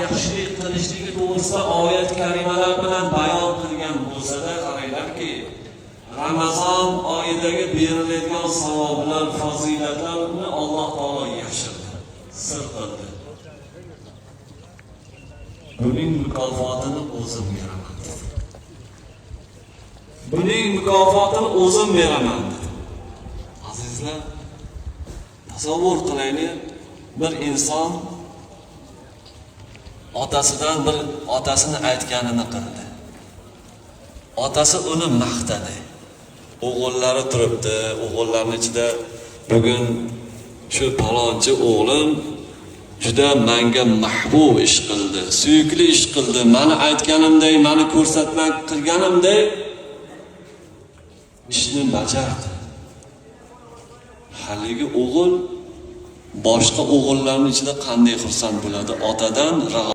yaxshilik qilishligi to'g'risida oyat karimalar bilan bayon qilgan bo'lsa-da, qaranglarki, Ramazon oyidagi beriladigan savoblar, fazilatlarni Alloh taolo yashirdi, sir qildi. Buning mukofotini o'zim beraman dedi. Buning mukofotini o'zim beraman dedi. Azizlar, tasavvur qilaylik, bir inson otasini aytganini qildi. Otasi uni maqtadi. O'g'illari turibdi, o'g'illarning ichida bugun shu palonchi o'g'lim juda menga mahbub ish qildi, suyukli ish qildi, meni aytganimday, meni ko'rsatmak qilganimday ishni bajardi. Haligi o'g'il boshqa o'g'illarning ichida qanday xursand bo'ladi? Otadan